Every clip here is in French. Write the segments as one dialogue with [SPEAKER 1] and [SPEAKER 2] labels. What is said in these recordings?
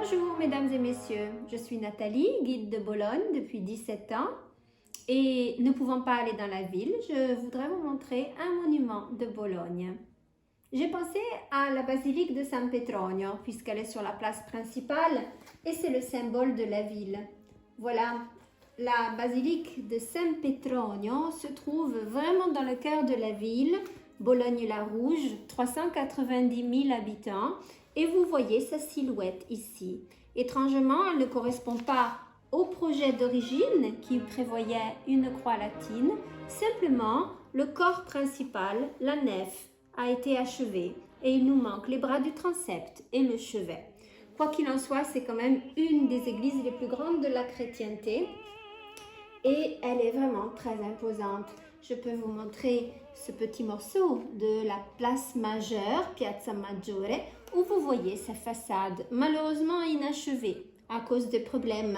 [SPEAKER 1] Bonjour mesdames et messieurs, je suis Nathalie, guide de Bologne depuis 17 ans et ne pouvant pas aller dans la ville, je voudrais vous montrer un monument de Bologne. J'ai pensé à la basilique de San Petronio puisqu'elle est sur la place principale et c'est le symbole de la ville. Voilà, la basilique de San Petronio se trouve vraiment dans le cœur de la ville, Bologne-la-Rouge, 390 000 habitants. Et vous voyez sa silhouette ici. Étrangement, elle ne correspond pas au projet d'origine qui prévoyait une croix latine. Simplement, le corps principal, la nef, a été achevé et il nous manque les bras du transept et le chevet. Quoi qu'il en soit, c'est quand même une des églises les plus grandes de la chrétienté et elle est vraiment très imposante. Je peux vous montrer ce petit morceau de la place majeure, Piazza Maggiore, où vous voyez sa façade malheureusement inachevée à cause des problèmes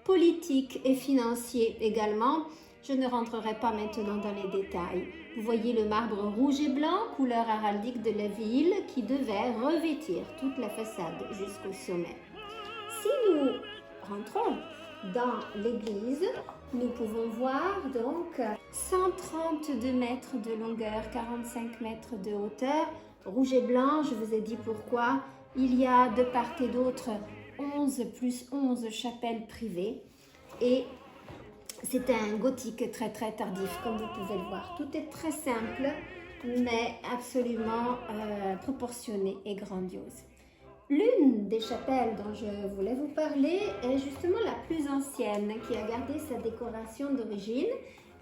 [SPEAKER 1] politiques et financiers également. Je ne rentrerai pas maintenant dans les détails. Vous voyez le marbre rouge et blanc, couleur héraldique de la ville, qui devait revêtir toute la façade jusqu'au sommet. Si nous rentrons dans l'église, nous pouvons voir donc 132 mètres de longueur, 45 mètres de hauteur, rouge et blanc, je vous ai dit pourquoi. Il y a de part et d'autre 11 plus 11 chapelles privées et c'est un gothique très très tardif comme vous pouvez le voir. Tout est très simple mais absolument proportionné et grandiose. L'une des chapelles dont je voulais vous parler est justement la plus ancienne qui a gardé sa décoration d'origine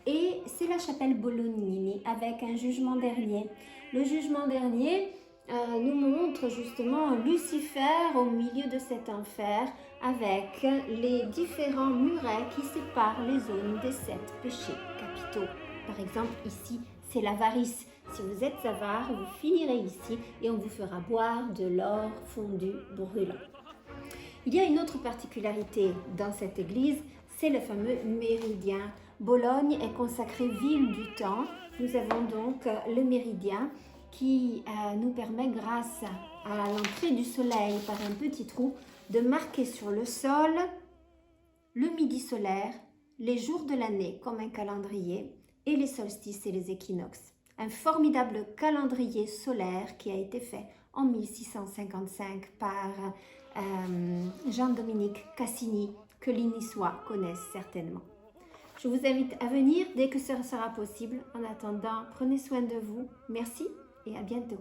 [SPEAKER 1] et c'est la chapelle Bolognini avec un jugement dernier. Le jugement dernier nous montre justement Lucifer au milieu de cet enfer avec les différents murets qui séparent les zones des 7 péchés capitaux. Par exemple ici c'est l'avarice. Si vous êtes avare, vous finirez ici et on vous fera boire de l'or fondu brûlant. Il y a une autre particularité dans cette église, c'est le fameux méridien. Bologne est consacrée ville du temps. Nous avons donc le méridien qui nous permet, grâce à l'entrée du soleil par un petit trou, de marquer sur le sol le midi solaire, les jours de l'année comme un calendrier et les solstices et les équinoxes. Un formidable calendrier solaire qui a été fait en 1655 par Jean-Dominique Cassini, que les Niçois connaissent certainement. Je vous invite à venir dès que ce sera possible. En attendant, prenez soin de vous. Merci et à bientôt.